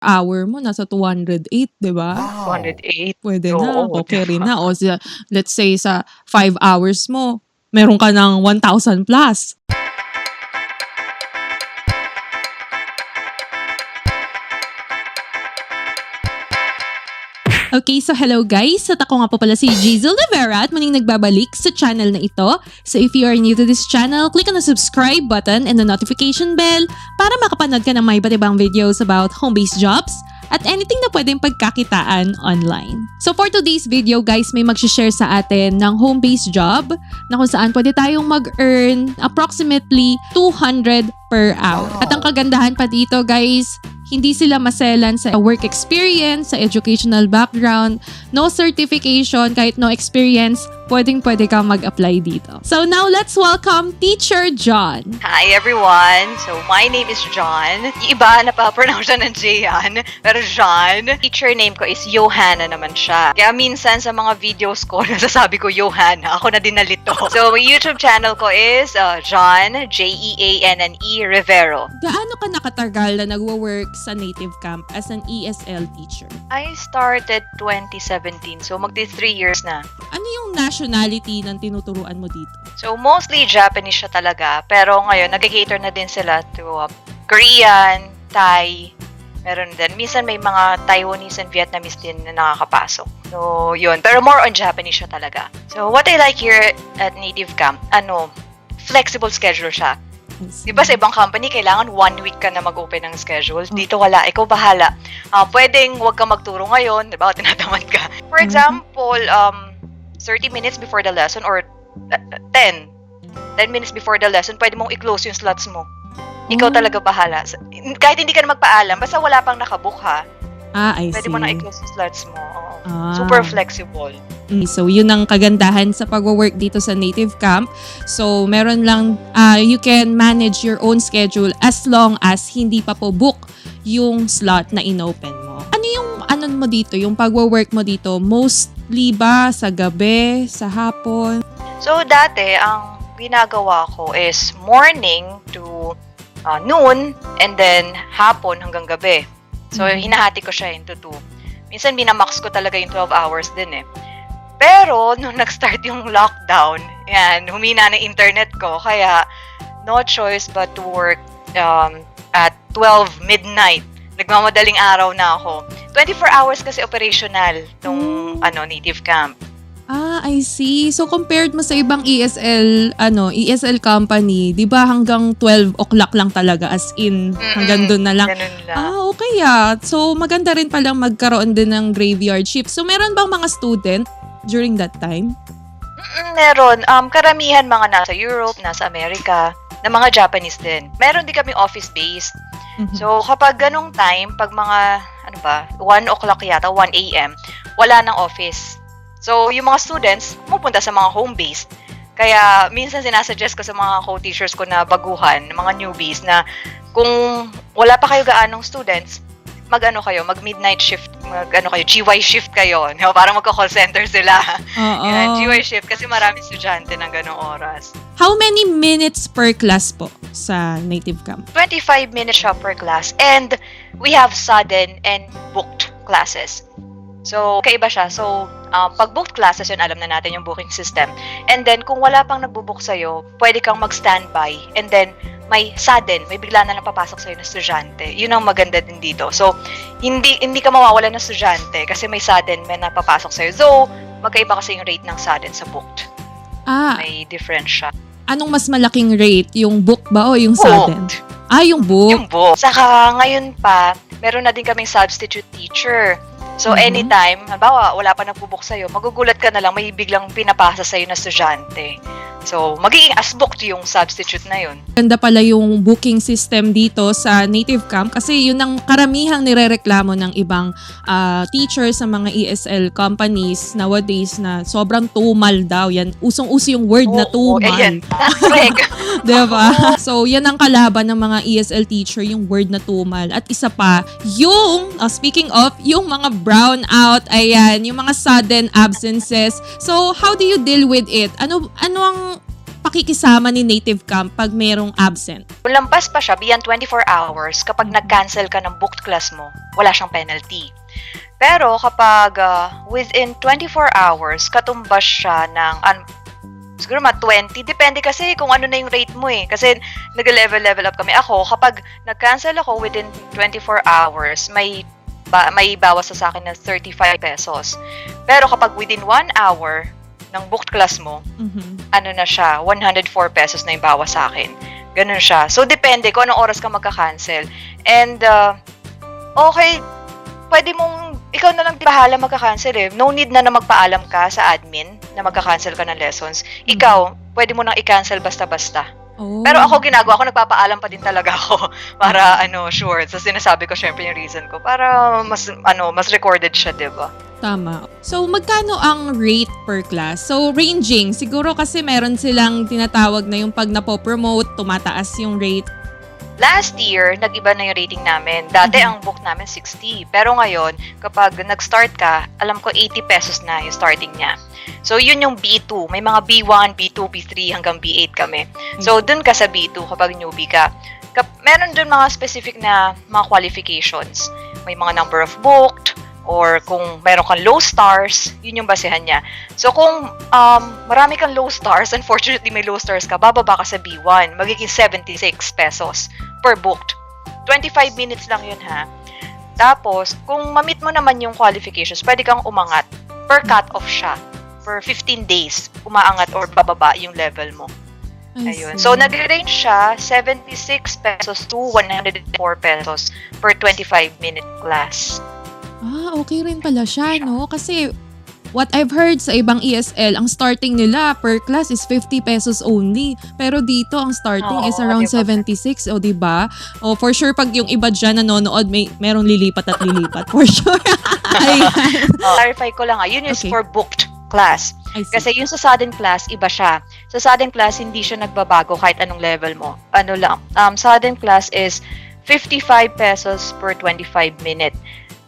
hour mo nasa 208, 'di ba? Wow. 208. Pwede na, Oo, okay 'di rin ba? na. O let's say sa 5 hours mo, meron ka ng 1,000 plus. Okay, so hello guys. At ako nga po pala si Jizel Rivera at muling nagbabalik sa channel na ito. So if you are new to this channel, click on the subscribe button and the notification bell para makapanood ka ng mga iba't ibang videos about home-based jobs at anything na pwedeng pagkakitaan online. So for today's video guys, may mag-share sa atin ng home-based job na kung saan pwede tayong mag-earn approximately 200 per hour. At ang kagandahan pa dito guys, hindi sila maselan sa work experience, sa educational background, no certification, kahit no experience, pwede kang mag-apply dito. So now let's welcome Teacher John. Hi everyone! So my name is John. Yung iba napapronounce siya ng J yan, pero John. Teacher name ko is Johanna naman siya. Kaya minsan sa mga videos ko, nasasabi ko Johanna. Ako na din nalito. So my YouTube channel ko is John, Jeanne Rivero. Gaano ka nakatagal na nagwo-work sa Native Camp as an ESL teacher? I started 2017, so magti 3 years na. Ano yung nationality ng tinuturuan mo dito? So mostly Japanese siya talaga, pero ngayon nag-cater na din sila to Korean, Thai, meron din. Minsan may mga Taiwanese and Vietnamese din na nakakapasok. So yun, pero more on Japanese siya talaga. So what I like here at Native Camp, flexible schedule siya. Diba sa ibang company, kailangan 1 week ka na mag-open ng schedule. Dito wala, ikaw bahala. Pwedeng huwag ka magturo ngayon, diba? Tinatamad ka. For example, 30 minutes before the lesson or 10 minutes before the lesson, pwede mong i-close yung slots mo. Ikaw talaga bahala. Kahit hindi ka na magpaalam, basta wala pang nakabook ha. I Pwede see. mo na i-close yung slots mo. Ah. Super flexible. So, yun ang kagandahan sa pag-work dito sa Native Camp. So, meron lang, you can manage your own schedule as long as hindi pa po book yung slot na inopen mo. Ano yung mo dito, yung pag-work mo dito? Mostly ba sa gabi, sa hapon? So, dati, ang ginagawa ko is morning to noon and then hapon hanggang gabi. So, hinahati ko siya into 2. Minsan, minamax ko talaga yung 12 hours din eh. Pero, nung nag-start yung lockdown, yan, humina na internet ko. Kaya, no choice but to work at 12 midnight. Nagmamadaling araw na ako. 24 hours kasi operational nung Native Camp. I see. So, compared mo sa ibang ESL company, di ba hanggang 12 o'clock lang talaga as in, hanggang doon na lang. Ganun lang. Okay So, maganda rin palang magkaroon din ng graveyard shift. So, meron bang mga student during that time? Meron. Karamihan mga nasa Europe, nasa Amerika, na mga Japanese din. Meron din kami office-based. So, kapag ganong time, pag mga, 1 o'clock yata, 1 a.m., wala ng office. So, yung mga students, pupunta sa mga home-based. Kaya, minsan sinasuggest ko sa mga co-teachers ko na baguhan, mga newbies, na kung wala pa kayo gaanong students, mag-midnight shift, GY shift kayo. Parang magka-call center sila. Yan, GY shift kasi maraming estudyante ng ganong oras. How many minutes per class po sa Native Camp? 25 minutes siya per class. And we have sudden and booked classes. So, kaiba siya. So, pag booked classes yun, alam na natin yung booking system. And then, kung wala pang nagbubook sa'yo, pwede kang mag-standby. And then, may sudden, may bigla na lang papasok sa'yo na estudyante. Yun ang maganda din dito. So, hindi ka mawawala ng estudyante kasi may sudden, may napapasok sa'yo. So, magkaiba kasi yung rate ng sudden sa booked. May difference siya. Anong mas malaking rate? Yung book ba o yung sudden? Yung book. Yung book. Saka ngayon pa, meron na din kaming substitute teacher. So, anytime, halimbawa, wala pa nagbubook sa'yo, magugulat ka na lang, may biglang pinapasa sa'yo na estudyante. So, magiging as booked yung substitute na yun. Ganda pala yung booking system dito sa Native Camp kasi yun ang karamihang nirereklamo ng ibang teachers sa mga ESL companies nowadays na sobrang tumal daw. Yan, usong-uso yung word na tumal. Ayan, correct. Diba? So, yan ang kalaban ng mga ESL teacher, yung word na tumal. At isa pa, yung, speaking of, yung mga brown out, ayan, yung mga sudden absences. So, how do you deal with it? Ano ang pakikisama ni Native Camp pag merong absent? Kung lampas pa siya beyond 24 hours, kapag nag-cancel ka ng booked class mo, wala siyang penalty. Pero kapag within 24 hours, katumbas siya ng siguro 20, depende kasi kung ano na yung rate mo eh. Kasi nag-level up kami. Ako, kapag nag-cancel ako within 24 hours, may bawas sa akin na 35 pesos. Pero kapag within 1 hour ng booked class mo, ano na siya, 104 pesos na yung bawas sa akin. Ganun siya. So, depende kung anong oras ka magka-cancel. And, okay, pwede mong, ikaw na lang bahala magka-cancel eh. No need na magpaalam ka sa admin na magka-cancel ka ng lessons. Ikaw, pwede mo nang i-cancel basta-basta. Oh. Pero ako ginagawa ko, nagpapaalam pa din talaga ako para sure. So sinasabi ko syempre yung reason ko para mas recorded siya, 'di ba? Tama. So, magkano ang rate per class? So, ranging. Siguro kasi meron silang tinatawag na yung pag napopromote, tumataas yung rate. Last year, nag-iba na yung rating namin. Dati, ang book namin 60. Pero ngayon, kapag nag-start ka, alam ko 80 pesos na yung starting niya. So, yun yung B2. May mga B1, B2, B3, hanggang B8 kami. So, dun ka sa B2 kapag newbie ka. Meron dun mga specific na mga qualifications. May mga number of booked, or kung meron kang low stars, yun yung basehan niya. So, kung marami kang low stars, unfortunately may low stars ka, bababa ka sa B1, magiging 76 pesos per booked. 25 minutes lang yun ha. Tapos, kung ma-meet mo naman yung qualifications, pwede kang umangat. Per cut-off siya. Per 15 days, umaangat or bababa yung level mo. Ayun. So, nag-range siya 76 pesos to 104 pesos per 25-minute class. Okay rin pala siya, no? Kasi what I've heard sa ibang ESL, ang starting nila per class is 50 pesos only. Pero dito, ang starting is around 76. O, diba? O, for sure, pag yung iba dyan nanonood, merong lilipat at lilipat. For sure. Clarify ko lang yun is for booked class. Kasi yung sa sudden class, iba siya. Sa sudden class, hindi siya nagbabago kahit anong level mo. Ano lang. Sudden class is 55 pesos per 25-minute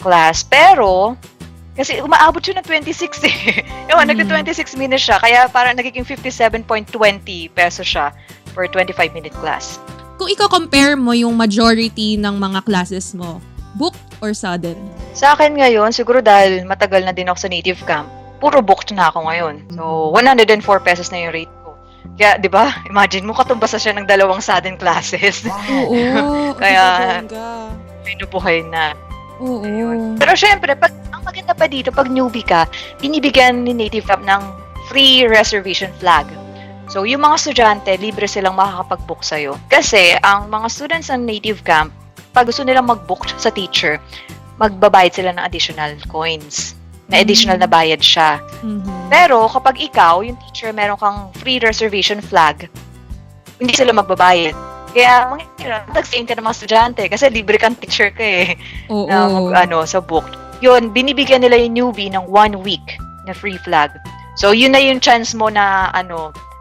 class. Pero, kasi umaabot siya ng 26 eh. Ewan, nagka-26 minutes siya. Kaya parang nagiging 57.20 pesos siya per 25-minute class. Kung i-compare mo yung majority ng mga classes mo, booked or sudden? Sa akin ngayon, siguro dahil matagal na din ako sa Native Camp, puro booked na ako ngayon. So, 104 pesos na yung rate ko. Kaya, di ba? Imagine mo, katumbasa siya ng 2 sudden classes. Oo. Kaya, pinubuhay na. Oo. Pero syempre, ang maganda pa dito, pag newbie ka, binibigyan ni Native Camp ng free reservation flag. So, yung mga estudyante, libre silang makakapag-book sa'yo. Kasi, ang mga students ng Native Camp, pag gusto nilang mag-book sa teacher, magbabayad sila ng additional coins. Na additional na bayad siya. Pero, kapag ikaw, yung teacher, meron kang free reservation flag, hindi sila magbabayad. Kaya, mag-explain ka ng mga estudyante kasi libre kang teacher ka eh. Oo. Na sa book. Yun, binibigyan nila yung newbie ng 1 week na free flag. So, yun na yung chance mo na,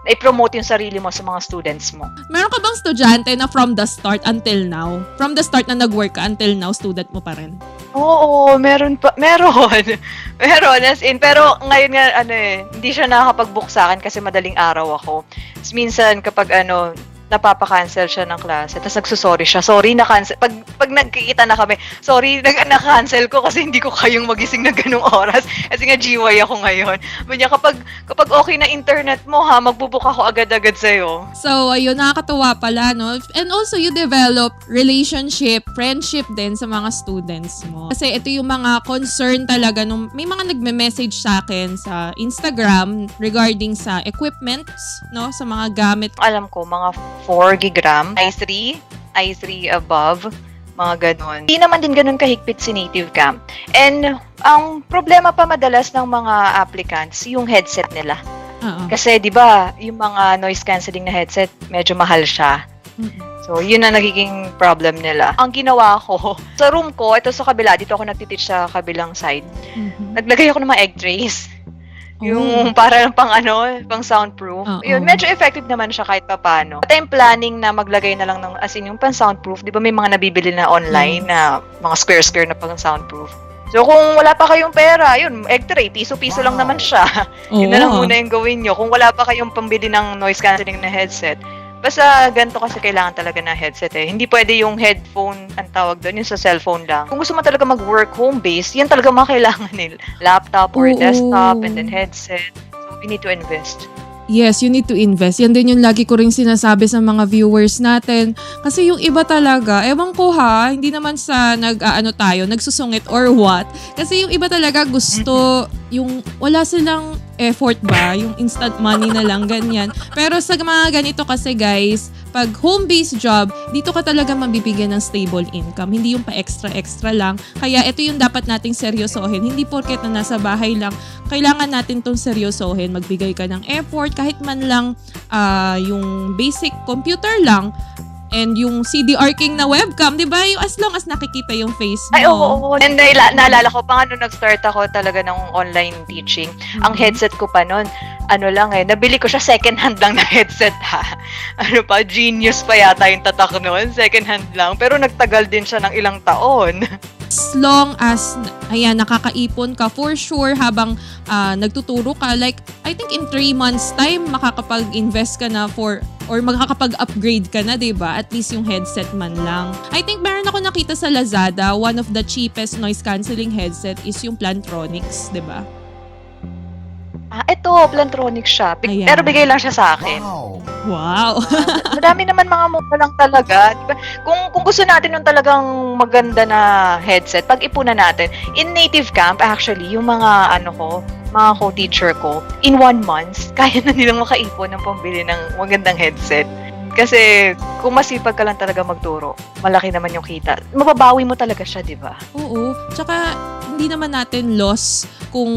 i-promote yung sarili mo sa mga students mo. Meron ka bang estudyante na from the start until now? From the start na nag-work ka until now, student mo pa rin? Oo, meron pa. Meron, as in. Pero ngayon nga, hindi siya nakakapag-book sa akin kasi madaling araw ako. Minsan, kapag napapa-cancel siya ng klase, tapos nagsusorry siya. Sorry, na-cancel. Pag nagkikita na kami, sorry, na-cancel ko kasi hindi ko kayong magising na ganung oras. Kasi nga GY ako ngayon. Manya, kapag okay na internet mo, magbubook ako agad-agad sa'yo. So, ayun, nakakatuwa pala, no? And also, you develop relationship, friendship din sa mga students mo. Kasi ito yung mga concern talaga nung may mga nagme-message sa akin sa Instagram regarding sa equipments, no? Sa mga gamit. Alam ko, mga 4 gigram, I3 above, mga ganon. Hindi naman din ganon kahigpit si Native Camp. And ang problema pa madalas ng mga applicants, yung headset nila. Kasi 'di ba, yung mga noise cancelling na headset, medyo mahal siya. So, yun na nagiging problem nila. Ang ginawa ko, sa room ko, ito sa kabila, dito ako nagtiteach sa kabilang side. Naglagay ako ng mga egg trays. Yung para pang soundproof. Yun, medyo effective naman siya kahit papaano. At I'm planning na maglagay na lang ng, as in yung pang soundproof, di ba may mga nabibili na online na mga square-square na pang soundproof. So kung wala pa kayong pera, yun, egg tray, piso-piso lang naman siya. Yun na lang Oo. muna yung gawin nyo. Kung wala pa kayong pambili ng noise cancelling na headset, basta ganito kasi kailangan talaga ng headset eh. Hindi pwede yung headphone, ang tawag doon, yung sa cellphone lang. Kung gusto mo talaga mag-work home-based, yan talaga mga kailangan nila. Laptop or Oo. desktop and then headset. So we need to invest. Yes, you need to invest. Yan din yung lagi ko ring sinasabi sa mga viewers natin. Kasi yung iba talaga, ewan ko ha, hindi naman sa nagsusungit or what. Kasi yung iba talaga gusto, yung wala silang effort ba, yung instant money na lang, ganyan. Pero sa mga ganito kasi guys, pag home-based job, dito ka talaga mabibigyan ng stable income. Hindi yung pa-extra-extra lang. Kaya ito yung dapat nating seryosohin. Hindi porket na nasa bahay lang, kailangan natin tong seryosohin. Magbigay ka ng effort, kahit man lang yung basic computer lang, and yung CDR King na webcam, di ba? Yung as long as nakikita yung face mo. Ay, oo. And naalala ko pa nga nung nag-start ako talaga ng online teaching, ang headset ko pa nun, nabili ko siya second hand lang na headset ha. Genius pa yata yung tatak nun, second hand lang. Pero nagtagal din siya ng ilang taon. As long as, nakakaipon ka for sure habang nagtuturo ka. Like, I think in 3 months time, makakapag-invest ka na or makakapag-upgrade ka na, diba? At least yung headset man lang. I think meron ako nakita sa Lazada, one of the cheapest noise cancelling headset is yung Plantronics, diba? Ito, Plantronics siya. Ayan. Pero bigay lang siya sa akin. Wow! Madami naman mga mukha lang talaga. Diba? Kung gusto natin yung talagang maganda na headset, pag-ipunan natin, in native camp, actually, yung mga mga co-teacher ko, in 1 month, kaya na nilang makaipon ng pambili ng magandang headset. Kasi kung masipag ka lang talaga magturo, malaki naman yung kita. Mababawi mo talaga siya, di ba? Oo. Tsaka, hindi naman natin loss kung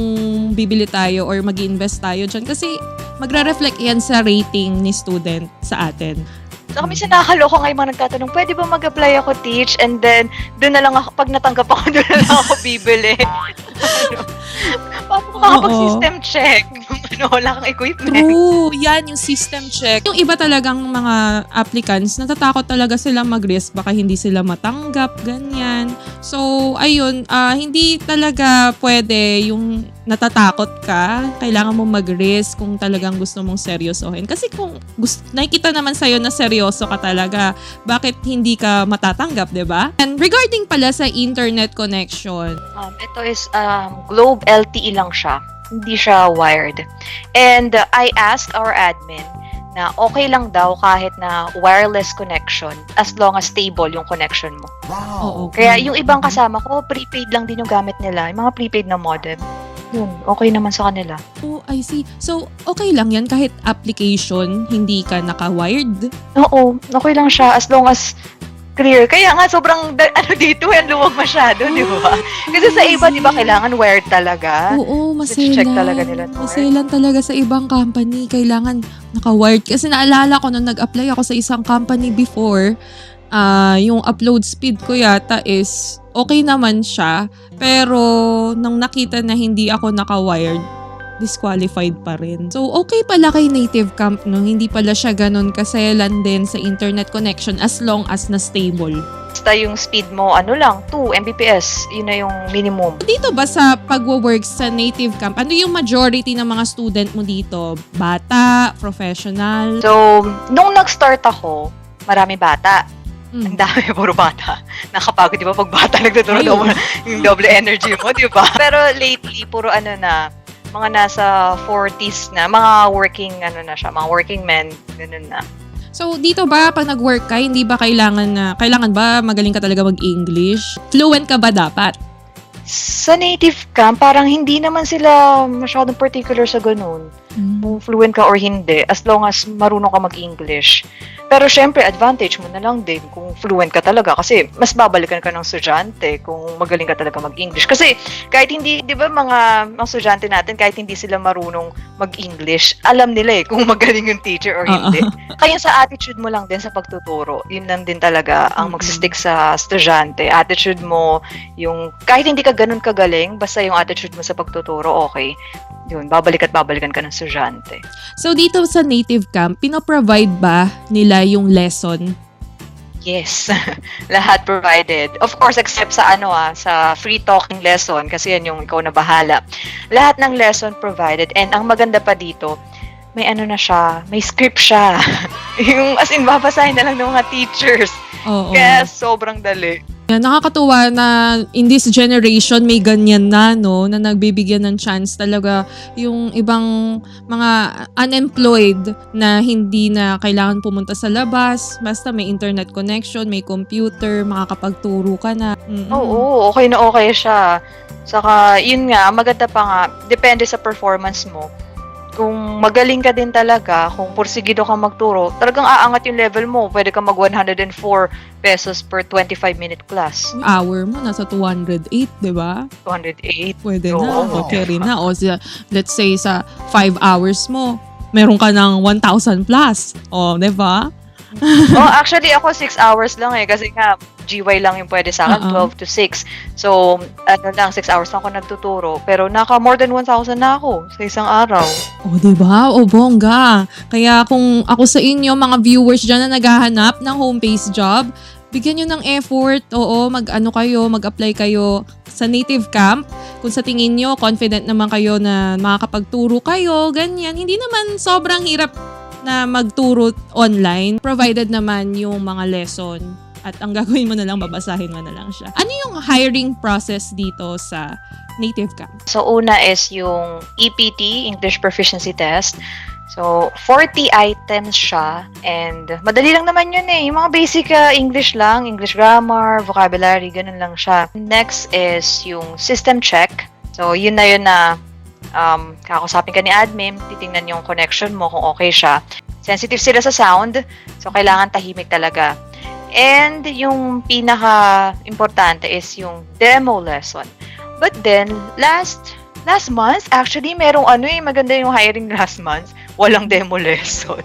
bibili tayo or mag-invest tayo dyan. Kasi, magre-reflect yan sa rating ni student sa atin. So, minsan nakakaloko nga yung mga nagtatanong, pwede ba mag-apply ako, teach? And then, doon na lang ako, pag natanggap ako, doon na lang ako bibili. Paano makakapag-system check? Wala kang equipment. True. Yan, yung system check. Yung iba talagang mga applicants, natatakot talaga sila mag-risk. Baka hindi sila matanggap, ganyan. So, ayun, hindi talaga pwede yung natatakot ka. Kailangan mo mag-risk kung talagang gusto mong seryosohin. Kasi kung nakikita naman sa'yo na seryoso ka talaga, bakit hindi ka matatanggap, diba? And regarding pala sa internet connection, Ito is Globe LTE lang siya. Hindi siya wired. And I asked our admin na okay lang daw kahit na wireless connection as long as stable yung connection mo. oo. Kaya yung ibang kasama ko, prepaid lang din yung gamit nila. Yung mga prepaid na modem. Yun, okay naman sa kanila. Oh, I see. So, okay lang yan kahit application, hindi ka naka-wired? Oo, okay lang siya as long as clear. Kaya nga sobrang dito yan luwag masyado, di ba? Kasi sa iba, di ba, kailangan wired talaga. Oo, Check maselan. talaga nila to, Maselan talaga sa ibang company. Kailangan naka-wired. Kasi naalala ko nung nag-apply ako sa isang company before, yung upload speed ko yata is okay naman siya. Pero nung nakita na hindi ako naka-wired, disqualified pa rin. So, okay pala kay Native Camp, no? Hindi pala siya ganun kaselan din sa internet connection as long as na stable. Basta yung speed mo, 2 Mbps. Yun na yung minimum. Dito ba sa pagwo-work sa Native Camp, ano yung majority ng mga student mo dito? Bata? Professional? So, nung nag-start ako, marami bata. Mm. Ang dami, puro bata. Nakapagod, di ba? Pag bata, nagtuturo Ayun. yung double energy mo, di ba? Pero lately, puro mga nasa 40s na, mga working, mga working men, ganun na. So, dito ba, pag nag-work ka, hindi ba kailangan ba magaling ka talaga mag-English? Fluent ka ba dapat? Sa native camp, parang hindi naman sila masyadong particular sa ganun. Kung fluent ka or hindi, as long as marunong ka mag-English. Pero syempre, advantage mo na lang din kung fluent ka talaga kasi mas babalikan ka ng estudyante kung magaling ka talaga mag-English. Kasi kahit hindi, di ba mga estudyante natin, kahit hindi sila marunong mag-English, alam nila kung magaling yung teacher or hindi. Kaya sa attitude mo lang din sa pagtuturo, yun lang din talaga ang magsistick sa estudyante. Attitude mo, yung kahit hindi ka ganun kagaling, basta yung attitude mo sa pagtuturo, okay. Yun, babalik at babalikan ka ng estudyante. So, dito sa Native Camp, pinoprovide ba nila yung lesson? Yes. Lahat provided. Of course, except sa sa free talking lesson kasi yan yung ikaw na bahala. Lahat ng lesson provided, and ang maganda pa dito, may na siya, may script siya. Yung as in babasahin na lang ng mga teachers. Oo. Kaya sobrang dali. Yeah, nakakatuwa na in this generation may ganyan na, no, na nagbibigyan ng chance talaga yung ibang mga unemployed na hindi na kailangan pumunta sa labas, basta may internet connection, may computer, makakapagturo ka na. Oo, okay na okay siya. Saka, yun nga, maganda pa nga, depende sa performance mo. Kung magaling ka din talaga, kung porsigido kang magturo, talagang aangat yung level mo. Pwede ka mag 104 pesos per 25-minute class. Hour mo, nasa 208, di ba? 208. Pwede Oo. na, carry na. O let's say sa 5 hours mo, meron ka ng 1,000 plus. O, di ba? Oh, actually, ako 6 hours lang kasi nga, GY lang yung pwede sa akin, 12 to 6. So, 6 hours lang ako nagtuturo. Pero naka more than 1,000 na ako sa isang araw. O, diba? O, bongga. Kaya kung ako sa inyo, mga viewers dyan na naghahanap ng home-based job, bigyan nyo ng effort. Oo, mag-apply kayo sa Native Camp. Kung sa tingin nyo, confident naman kayo na makakapagturo kayo, ganyan. Hindi naman sobrang hirap na magturo online, provided naman yung mga lesson. At ang gagawin mo na lang, babasahin mo na lang siya. Ano yung hiring process dito sa Native Camp? So, una is yung EPT, English Proficiency Test. So, 40 items siya. And madali lang naman yun Yung mga basic English lang, English grammar, vocabulary, ganun lang siya. Next is yung system check. So, yun na kakusapin ka ni admin, titingnan yung connection mo kung okay siya. Sensitive sila sa sound, so kailangan tahimik talaga. And yung pinaka-importante is yung demo lesson. But then, last month, actually, merong maganda yung hiring last month. Walang demo lesson.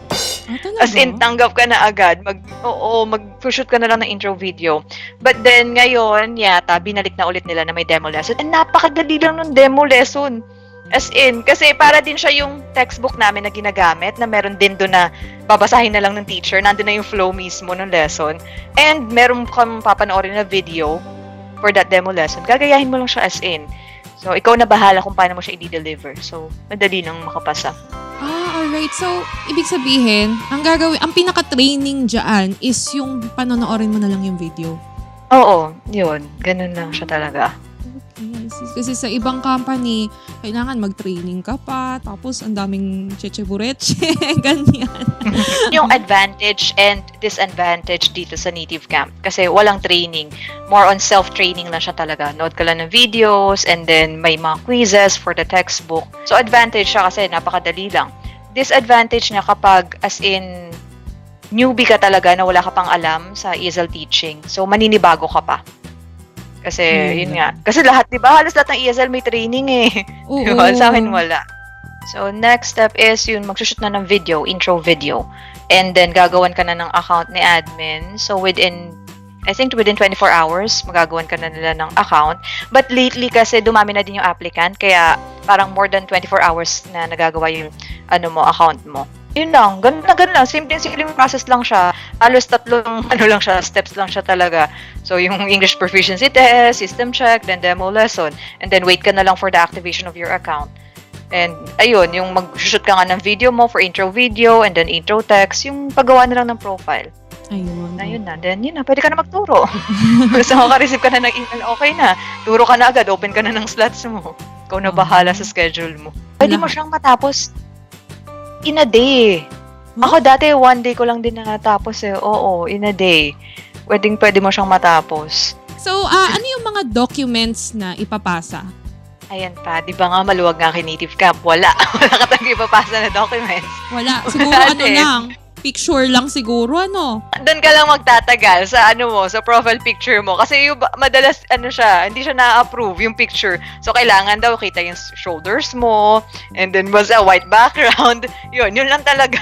As in, tanggap ka na agad. Mag-shoot ka na lang ng intro video. But then, ngayon, yata, binalik na ulit nila na may demo lesson. And napakadali lang ng demo lesson. As in, kasi para din siya yung textbook namin na ginagamit, na meron din doon na babasahin na lang ng teacher, nandun na yung flow mismo ng lesson, and meron kang papanoorin na video for that demo lesson. Gagayahin mo lang siya as in. So, ikaw na bahala kung paano mo siya i-deliver. So, madali nang makapasa. Alright. So, ibig sabihin, ang pinaka-training dyan is yung panonoorin mo na lang yung video. Oo, yun. Ganun lang siya talaga. Yes. Kasi sa ibang company, kailangan mag-training ka pa, tapos ang daming cheche-bureche, ganyan. Yung advantage and disadvantage dito sa Native Camp. Kasi walang training. More on self-training lang siya talaga. Nood ka lang ng videos, and then may mga quizzes for the textbook. So, advantage siya kasi napakadali lang. Disadvantage niya kapag, as in, newbie ka talaga na wala ka pang alam sa ESL teaching. So, maninibago ka pa. Kasi, yun nga. Kasi lahat, di ba? Halos lahat ng ESL may training Oo. Diba? Sa akin, wala. So, next step is yung magsushoot na ng video, intro video. And then, gagawan ka na ng account ni admin. So, within 24 hours, magagawan ka na nila ng account. But lately, kasi dumami na din yung applicant. Kaya, parang more than 24 hours na nagagawa yung account mo. Yun lang, ganun lang. Simple process lang siya. Halos tatlong steps lang siya talaga. So, yung English proficiency test, system check, then demo lesson. And then, wait ka na lang for the activation of your account. And, ayun, yung mag-shoot ka nga ng video mo for intro video, and then intro text, yung paggawa na lang ng profile. Ayun. Ayun na. Then, yun na, pwede ka na magturo. So, maka-receive ka na ng email, okay na. Turo ka na agad, open ka na ng slots mo. Ikaw na bahala sa schedule mo. Pwede mo siyang matapos in a day. Ako dati, 1 day ko lang din natapos Oo, in a day. Pwede mo siyang matapos. So, ano yung mga documents na ipapasa? Ayan pa, di ba nga maluwag nga kay Native Camp? Wala ka tayong ipapasa na documents. Wala. Siguro lang. Picture lang siguro, Doon ka lang magtatagal sa sa profile picture mo. Kasi yung madalas, hindi siya na-approve yung picture. So, kailangan daw kita yung shoulders mo, and then was a white background. Yun lang talaga.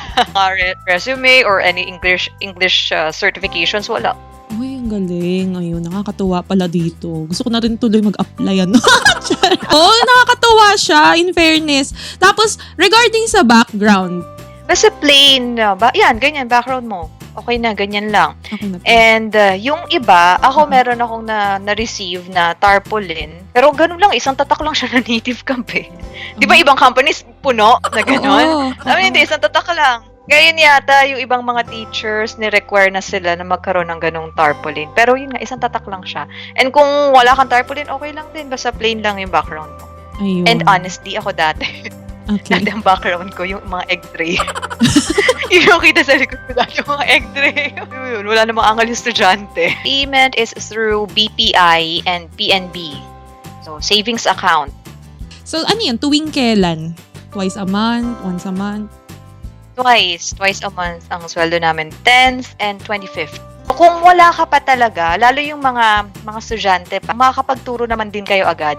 Resume or any English certifications, wala. Uy, ang galing. Ayun, nakakatuwa pala dito. Gusto ko na rin tuloy mag-apply, nakakatuwa siya, in fairness. Tapos, regarding sa background, Basta plain, ganyan, background mo. okay na, ganyan lang. Okay na po. And yung iba, ako meron akong na-receive na tarpaulin. Pero ganun lang, isang tatak lang siya na native camp eh. Di ba ibang companies puno na ganun? Oo. Sabi hindi, isang tatak lang. Ngayon yata, yung ibang mga teachers, ni-require na sila na magkaroon ng ganung tarpaulin. Pero yun nga, isang tatak lang siya. And kung wala kang tarpaulin, okay lang din. Basta plain lang yung background mo. Ayun. And honestly, ako dati. Okay. Dati ang background ko, yung mga egg tray. Yun yung kita sa likod ko dati, yung mga egg tray. Yun, wala namang angal yung estudyante. Payment is through BPI and PNB. So, savings account. So, ano yan? Tuwing kailan? Twice a month? Once a month? Twice a month ang sweldo namin, 10th and 25th. Kung wala ka pa talaga, lalo yung mga estudyante pa, makakapagturo naman din kayo agad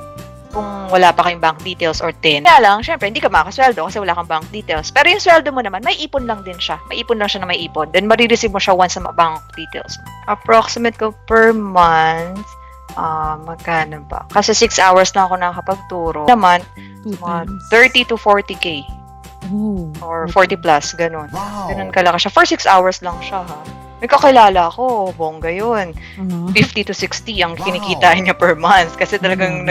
kung wala pa kayong bank details or TIN. Kaya lang, syempre, hindi ka makakasweldo kasi wala kang bank details. Pero yung sweldo mo naman, may ipon lang din siya. May ipon lang siya na may ipon. Then, marireceive mo siya once sa bank details. Approximate ko per month, magkano ba? Kasi 6 hours na ako nakakapagturo. Naman, 2 mga times. 30 to 40K. Oh. Or 40 plus, ganun. Ganun kalaki siya. For 6 hours lang siya, ha? May kakilala ko, bongga yun. 50 to 60 ang kinikita niya per month kasi talagang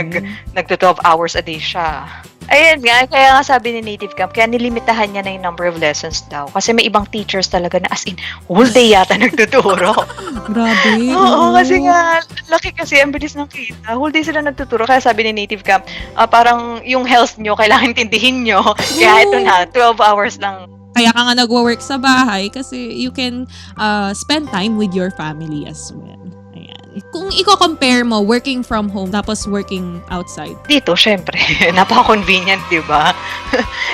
nagto-12 hours a day siya. Ayun nga, kaya nga sabi ni Native Camp, kaya nilimitahan niya na yung number of lessons daw. Kasi may ibang teachers talaga na as in, whole day yata nagtuturo. Grabe. Oo, kasi nga, laki kasi, ang bilis ng kita. Whole day sila nagtuturo. Kaya sabi ni Native Camp, parang yung health nyo, kailangan tindihin nyo. Kaya ito na, 12 hours lang. Kaya ka nga nagwo-work sa bahay kasi you can spend time with your family as well. Ayan. Kung i-compare mo working from home tapos working outside. Dito, syempre, napaka-convenient, di ba?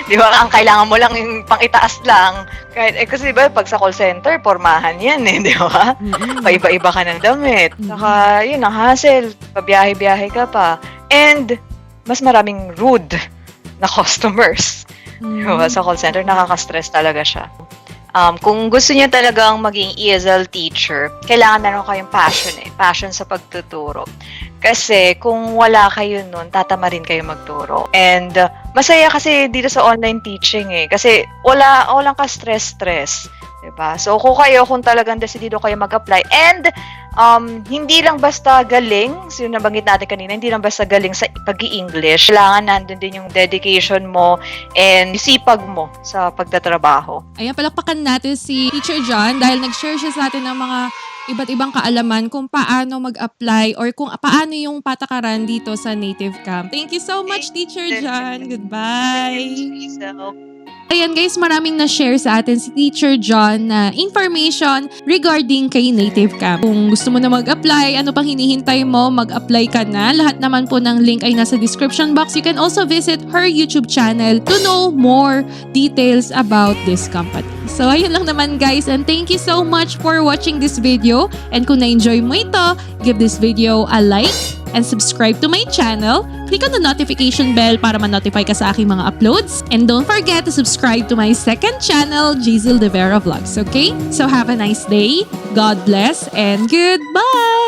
Di ba, ang kailangan mo lang yung pang-itaas lang. Kahit, kasi ba, pag sa call center, pormahan yan eh, di ba? Paiba-iba ka ng damit. Saka, yun, ang hassle. Pabiyahe-biyahe ka pa. And, mas maraming rude na customers. Diba? Sa call center, nakaka-stress talaga siya. Kung gusto niyo talagang maging ESL teacher, kailangan meron kayong passion sa pagtuturo. Kasi kung wala kayo nun, tatama rin kayo magturo. And masaya kasi dito sa online teaching kasi walang ka stress. Diba? So kung talagang decidido kayo mag-apply and hindi lang basta galing, so yung nabanggit natin kanina, hindi lang basta galing sa pag-i-English. Kailangan nandun din yung dedication mo and sipag mo sa pagtatrabaho. Ayan, palakpakan natin si Teacher John dahil nag-share siya sa atin ng mga iba't ibang kaalaman kung paano mag-apply or kung paano yung patakaran dito sa Native Camp. Thank you so much, Teacher John. Goodbye. Ayan guys, maraming na-share sa atin si Teacher John na information regarding kay Native Camp. Kung gusto mo na mag-apply, ano pang hinihintay mo, mag-apply ka na. Lahat naman po ng link ay nasa description box. You can also visit her YouTube channel to know more details about this company. So ayun lang naman guys, and thank you so much for watching this video. And kung na-enjoy mo ito, give this video a like and subscribe to my channel. Click on the notification bell para ma-notify ka sa aking mga uploads. And don't forget to subscribe to my second channel, Jizzle De Vera Vlogs, okay? So have a nice day, God bless, and goodbye!